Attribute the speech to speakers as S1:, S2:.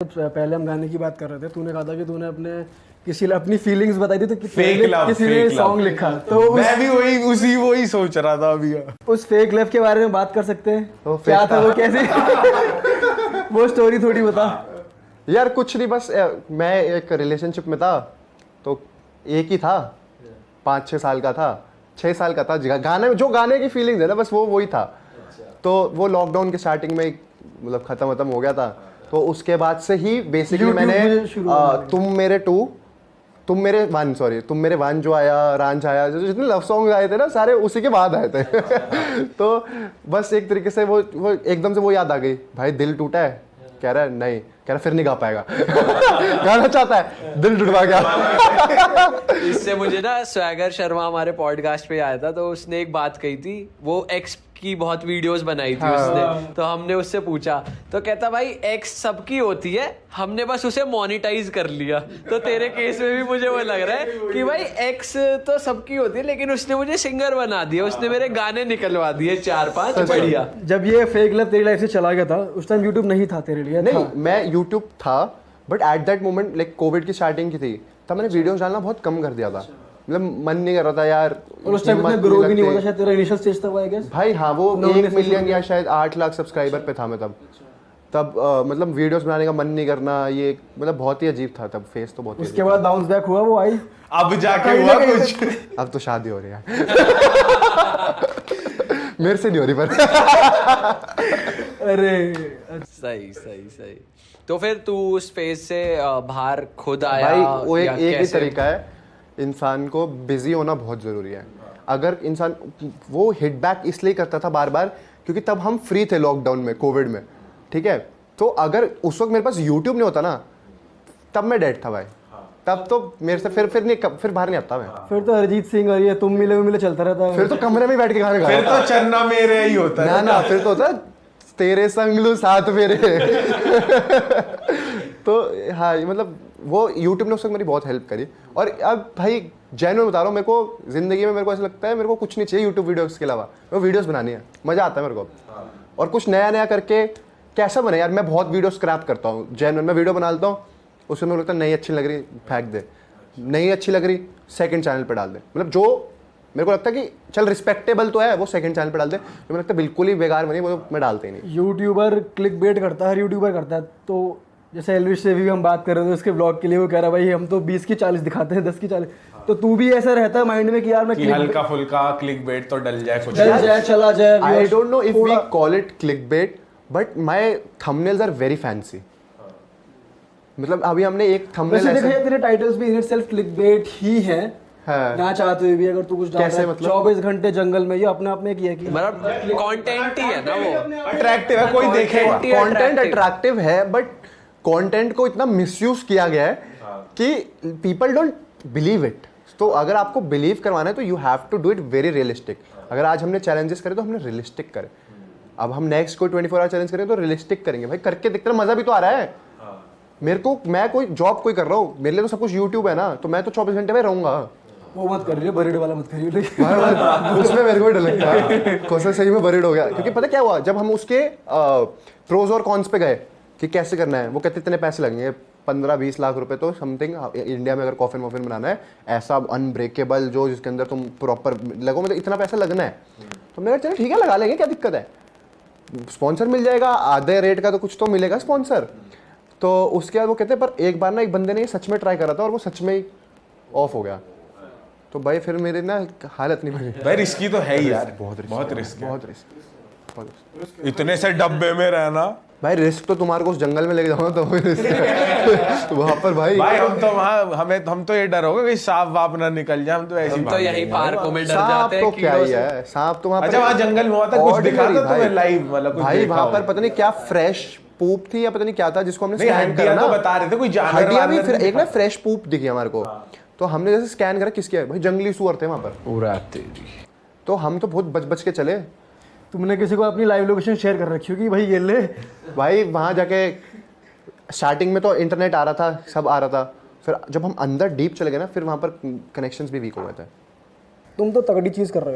S1: पहले हम गाने की बात कर रहे थे, तूने कहा था कि तूने अपने किसी ने अपनी फीलिंग्स बताई थी, तो किसी ने सॉन्ग लिखा, तो
S2: मैं भी वही सोच रहा था अभी।
S1: उस फेक लव के बारे में बात कर सकते हैं? तो क्या था वो, कैसे वो स्टोरी थोड़ी बता
S3: यार। कुछ नहीं, बस मैं एक रिलेशनशिप में था, तो एक ही था, 5-6 साल का था, 6 साल का था। गाने जो गाने की फीलिंग्स है ना, बस वही था। तो वो लॉकडाउन के स्टार्टिंग में मतलब खत्म हो गया था। तो उसके बाद से ही बेसिकली मैंने तुम मेरे वन जो आया, रांझ आया, जितने लव सॉन्ग आए थे ना सारे उसी के बाद आए थे। तो बस एक तरीके से वो एकदम से वो याद आ गई, भाई दिल टूटा है, कह रहा है नहीं, कह रहा फिर नहीं गा पाएगा। गाना चाहता है, दिल टूटवा गया।
S4: इससे मुझे ना स्वैगर शर्मा हमारे पॉडकास्ट पे आया था, तो उसने एक बात कही थी, वो एक्स की बहुत वीडियोस बनाई थी उसने, तो हमने उससे पूछा, तो कहता भाई एक्स सबकी होती है, हमने बस उसे मोनेटाइज कर लिया। तो तेरे केस में भी मुझे वो लग रहा है कि भाई एक्स तो सबकी होती है, लेकिन उसने मुझे सिंगर बना दिया, उसने मेरे गाने निकलवा दिए 4-5 बढ़िया।
S1: जब ये फेक लव तेरी लाइफ से चला गया था, उस टाइम यूट्यूब नहीं था तेरे लिए?
S3: नहीं, मैं यूट्यूब था, but at that moment like Covid की स्टार्टिंग की थी, तब मैंने वीडियोस डालना बहुत कम कर दिया था। मतलब मन नहीं कर रहा था यार,
S1: और उस टाइम इतना ग्रो भी नहीं हुआ था शायद, तेरा इनिशियल स्टेज था वो, आई गेस।
S3: भाई हाँ, वो 1 मिलियन या शायद 8 लाख सब्सक्राइबर पे था मैं तब मतलब वीडियोस बनाने का मन नहीं करना, ये मतलब बहुत ही अजीब था तब, फेस तो बहुत।
S1: उसके बाद बाउंस बैक हुआ, वो आई,
S2: अब जाके हुआ कुछ।
S3: अब तो शादी हो रही है। मेरे से नहीं हो रही पर।
S1: अरे
S4: सही। तो फिर तू उस फेज से बाहर खुद आया?
S3: भाई वो एक ही तरीका है, इंसान को बिजी होना बहुत ज़रूरी है। अगर इंसान वो हिट बैक इसलिए करता था बार बार क्योंकि तब हम फ्री थे लॉकडाउन में, कोविड में, ठीक है। तो अगर उस वक्त मेरे पास यूट्यूब नहीं होता ना, तब मैं डेड था भाई। तब तो मेरे से फिर बाहर नहीं आता मैं।
S1: फिर तो अरिजीत सिंह और ये तुम मिले चलता रहता है।
S3: फिर तो कमरे में बैठ के गाने गा,
S2: फिर तो चन्ना मेरे ही होता है
S3: ना, फिर तो होता तेरे संग लू साथ मेरे। तो हाँ, मतलब वो यूट्यूब ने उस वक्त मेरी बहुत हेल्प करी। और अब भाई जेन्युइन बता रहा हूँ, मेरे को जिंदगी में मेरे को ऐसा लगता है मेरे को कुछ नहीं चाहिए यूट्यूब वीडियोस के अलावा, वो वीडियोस बनानी है, मजा आता है मेरे को। और कुछ नया करके कैसा बने यार। मैं बहुत वीडियो स्क्रैप करता हूँ जेन्युइन, मैं वीडियो बना लेता हूँ, उसमें मेरे को लगता है नहीं अच्छी लग रही फेंक दे, नहीं अच्छी लग रही सेकंड चैनल पे डाल दे। मतलब जो मेरे को लगता है कि चल रिस्पेक्टेबल तो है, वो सेकंड चैनल पे डाल दे। जो मेरे लगता है बिल्कुल ही बेकार बनी, वो मैं डालते ही नहीं।
S1: यूट्यूबर क्लिक बेट करता है, हर यूट्यूबर करता है। तो जैसे एल्विश से भी हम बात कर रहे थे उसके ब्लॉग के लिए, वो कह रहा भाई हम तो 20 की 40 दिखाते हैं, 10 की 40। तो तू भी ऐसा रहता है माइंड में कि यार मैं
S2: हल्का फुल्का क्लिक बेट तो डल जाए, कुछ
S1: चला जाए।
S3: I don't know if we call it clickbait, but my thumbnails are very fancy. मतलब अभी हमने एक थंबनेल
S1: ऐसे देखा, तेरे टाइटल्स भी इन इटसेल्फ क्लिकबेट ही हैं, ना चाहते हुए भी। अगर तू कुछ
S3: कैसे मतलब
S1: 24 घंटे जंगल में, ये अपने आप में किया कि
S4: मतलब कंटेंट ही है ना, वो
S2: अट्रैक्टिव है, कोई देखेगा।
S3: कंटेंट अट्रैक्टिव है, बट कंटेंट को इतना मिसयूज किया गया है कि पीपल डोंट बिलीव इट। तो अगर आपको बिलीव करवाना है तो you have to do it very realistic. अगर आज हमने चैलेंजेस करे तो हमने रियलिस्टिक करे, अब हम नेक्स्ट कोई 24 आवर चैलेंज करें तो रियलिस्टिक करेंगे भाई। करके दिखते मजा भी तो आ रहा है मेरे को। मैं कोई जॉब कोई कर रहा हूँ, मेरे लिए तो सब कुछ यूट्यूब है ना, तो मैं तो 24 घंटे में रहूंगा।
S1: वो मत कर रही है, बरीड वाला मत करिए।
S3: उसमें मेरे को डर लगता है, कौन सही में बरीड हो गया। क्योंकि पता क्या हुआ, जब हम उसके प्रोज और कॉन्स पे गए कि कैसे करना है, वो कहते इतने पैसे लगेंगे 15-20 लाख रुपए तो समथिंग। इंडिया में अगर कॉफिन वॉफिन बनाना है ऐसा अनब्रेकेबल जो जिसके अंदर तुम प्रॉपर लगो, मतलब इतना पैसा लगना है। तो मैंने कहा चलो ठीक है लगा लेंगे, क्या दिक्कत है, स्पॉन्सर मिल जाएगा, आधे रेट का तो कुछ तो मिलेगा स्पॉन्सर। तो उसके बाद वो कहते हैं, पर एक बार ना एक बंदे ने सच में ट्राई करा था और वो सच में ही ऑफ हो गया। तो भाई फिर मेरी ना हालत नहीं बनी।
S2: भाई रिस्की तो है ही यार, बहुत रिस्क। इतने से डब्बे में रहना
S3: भाई, रिस्क तो तुम्हारे को उस जंगल में लेके जाऊंगा तो वहां पर भाई
S2: हम तो वहाँ हम तो ये डर होगा कि सांप वाप ना निकल जाए, हम तो ऐसी
S4: तो यही पार्कों में डर
S3: सांप
S4: जाते हैं।
S3: तो क्या ही है, सांप तो वहाँ पर।
S2: अच्छा, वहाँ जंगल में हुआ था, कुछ दिखा था तुम्हें लाइव? मतलब
S3: भाई वहाँ पर पता नहीं क्या फ्रेश पूप थी या पता नहीं क्या था, जिसको हमने स्कैन करा ना,
S2: तो बता रहे थे कोई जानवर।
S3: हड्डियां भी, फिर एक ना फ्रेश पूप दिखी हमारे को। तो हमने जैसे स्कैन करा, किसके भाई जंगली सुअर थे वहाँ पर
S4: पूरा तेरी।
S3: तो हम तो बहुत बच के चले।
S1: तुमने किसी को अपनी लाइव लोकेशन शेयर कर रखी हो कि भाई ये ले?
S3: भाई वहाँ जाके स्टार्टिंग में तो इंटरनेट आ रहा था, सब आ रहा था, फिर जब हम अंदर डीप चले गए ना, फिर वहाँ पर कनेक्शंस भी वीक हो गए थे।
S1: तुम तो तगड़ी चीज कर रहे हो।